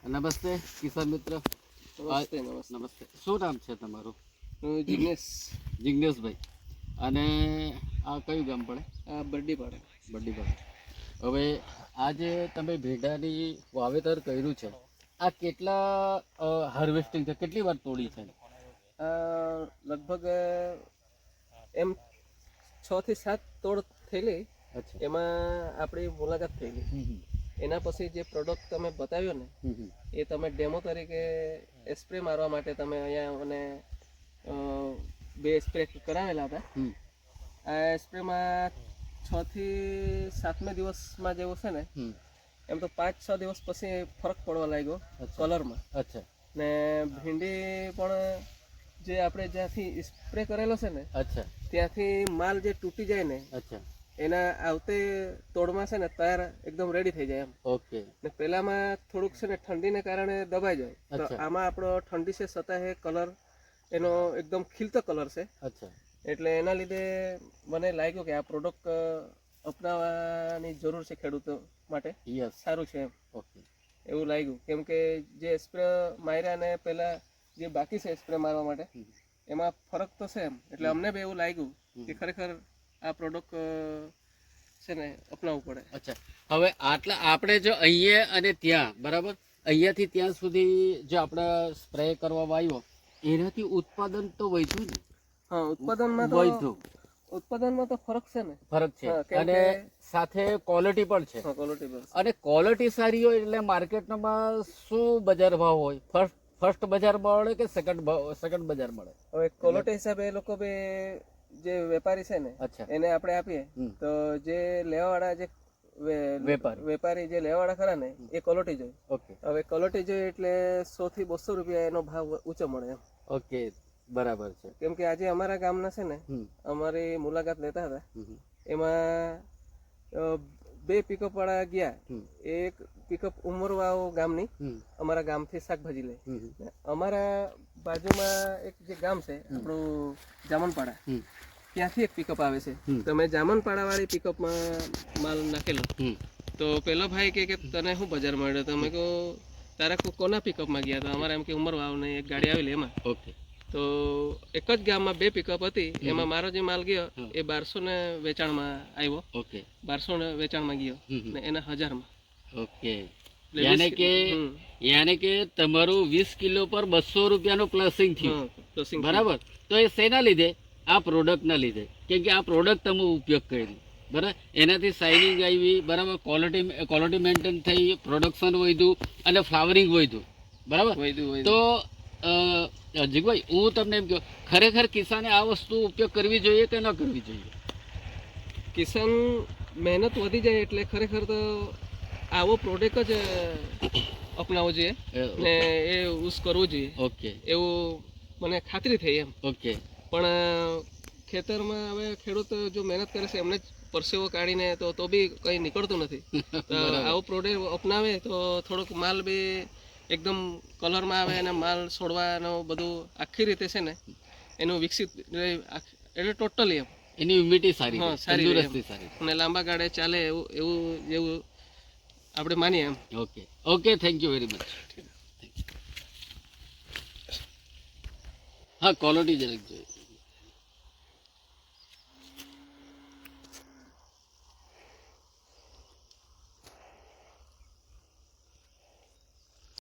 નમસ્તે કિસાન મિત્ર. નમસ્તે નમસ્તે. નમસ્તે. શું નામ છે તમારું? જિગ્નેશ. જિગ્નેશભાઈ. અને આ કયું ગામ પડે? આ બરડી પાડે. બરડીપાડા. હવે આજે તમે ભીંડાની વાવેતર કર્યું છે, આ કેટલા હાર્વેસ્ટિંગ છે, કેટલી વાર તોડી છે? લગભગ એમ 6 થી 7 તોડ થયેલી. અચ્છા. એમાં આપણી મુલાકાત થયેલી. એના પછી જે પ્રોડક્ટ તમે બતાવ્યો ને એ તમે ડેમો તરીકે સ્પ્રે મારવા માટે તમે અહીંયા મને 2 સ્પ્રે કરાવેલા હતા. આ સ્પ્રેમાં 6 થી 7મે દિવસમાં જેવું છે ને, એમ તો 5-6 દિવસ પછી ફરક પડવા લાગ્યો કલરમાં. અચ્છા. ને ભીંડી પણ જે આપણે જ્યાંથી સ્પ્રે કરેલો છે ને, અચ્છા, ત્યાંથી માલ જે તૂટી જાય ને, અચ્છા, એના આવતે તોડમાં છે ને તૈયાર એકદમ રેડી થઈ જાય એમ. ઓકે. ને પેલામાં થોડુંક છે ને ઠંડીને કારણે દબાઈ જાય. તો અચ્છા. આમાં આપણો ઠંડી છે છતાં એ કલર એનો એકદમ ખીલતો કલર છે. અચ્છા. એટલે એના લીધે મને લાગ્યું કે આ પ્રોડક્ટ અપનાવવાની જરૂર છે ખેડૂતો માટે. યસ. સારું છે એમ. ઓકે. એવું લાગ્યું કેમ કે જે સ્પ્રે માર્યા ને પહેલા જે બાકી છે સ્પ્રે મારવા માટે એમાં ફરક તો છે એમ. એટલે અમને બી એવું લાગ્યું કે ખરેખર આ પ્રોડક્ટ છે ને અપનાવવું પડે. અચ્છા. હવે આટલા આપણે જો અહીંયા અને ત્યાં, બરાબર, અહીંયાથી ત્યાં સુધી જે આપણે સ્પ્રે કરવામાં આવ્યો એનાથી ઉત્પાદન તો વધ્યું ને? હા, ઉત્પાદનમાં તો ફરક છે ને. ફરક છે. કેમ અને કે સાથે ક્વોલિટી પણ છે. ક્વોલિટી બસ. અને ક્વોલિટી સારી હોય એટલે માર્કેટમાં શું બજાર ભાવ હોય? ફર્સ્ટ બજાર મળે કે સેકન્ડ બજાર મળે? હવે ક્વોલિટી હિસાબે એ લોકો બે જે વેપારી છે ને, અચ્છા, એને આપણે આપીએ તો જે લેવાવાળા જે વેપારી જે લેવાવાળા ખરા ને એ ક્વોલિટી જોઈએ. ઓકે. હવે ક્વોલિટી જોઈએ એટલે 100 થી 200 રૂપિયા એનો ભાવ ઊંચો મળે એમ. ઓકે, બરાબર છે. કેમ કે આજે અમારા ગામના છે ને, અમારી મુલાકાત લેતા હતા, એમાં 2 પિકઅપ વાળા ગયા. એક પિકઅપ ઉમરવાઓ ગામની અમારા ગામથી શાકભાજી લે. અમારા બાજુમાં એક જે ગામ છે આપણું જામનપાડા, ત્યાંથી એક પિકઅપ આવે છે. તમે જામનપાડા વાળી પિકઅપમાં માલ નાખેલો તો પેલો ભાઈ કે તને શું બજાર મળ્યો? તમે કહો તારા કોના પિકઅપમાં ગયા? તો અમારા એમ કે ઉમરવાવ ને એક ગાડી આવેલી એમાં. ઓકે. તો એક જ ગામમાં 2 પિકઅપ હતી. એમાં મારો જે માલ ગયો એ 1200 ને વેચાણમાં આવ્યો. ઓકે. 1200 ને વેચાણમાં ગયો ને એના 1000માં. ઓકે. યાને કે તમારું 20 કિલો પર 200 રૂપિયાનું પ્લસિંગ થયું, બરાબર? તો એ શેના લીધે? આ પ્રોડક્ટના લીધે. કેમ કે આ પ્રોડક્ટ તમે ઉપયોગ કરી, બરાબર, એનાથી શાઇનિંગ આવી, બરાબર, ક્વોલિટી મેન્ટેન થઈ, પ્રોડક્શન વધ્યું અને ફ્લાવરિંગ વધ્યું, બરાબર. તો જીગભાઈ, હું તમને એમ કહું, ખરેખર કિસાને આ વસ્તુ ઉપયોગ કરવી જોઈએ કે ન કરવી જોઈએ? કિસાન મહેનત વધી જાય એટલે ખરેખર તો આવો પ્રોડક્ટ જ અપનાવવો જોઈએ ને એ યુઝ કરવું જોઈએ. ઓકે. એવું મને ખાતરી થઈ એમ. ઓકે. પણ ખેતરમાં હવે ખેડૂત જો મહેનત કરે છે એમને જ પરસેવો કાઢીને તો બી કંઈ નીકળતું નથી. તો આવો પ્રોડક્ટ અપનાવે તો થોડોક માલ બી એકદમ કલરમાં આવે અને માલ છોડવાનું બધું આખી રીતે છે ને એનું વિકસિત એટલે ટોટલી એમ એની હ્યુમિડિટી સારી, તંદુરસ્તી સારી અને લાંબા ગાળે ચાલે એવું જેવું આપણે માનીએ એમ. Okay. Okay, thank you very much. હા, ક્વોલિટી જરાક જોઈએ.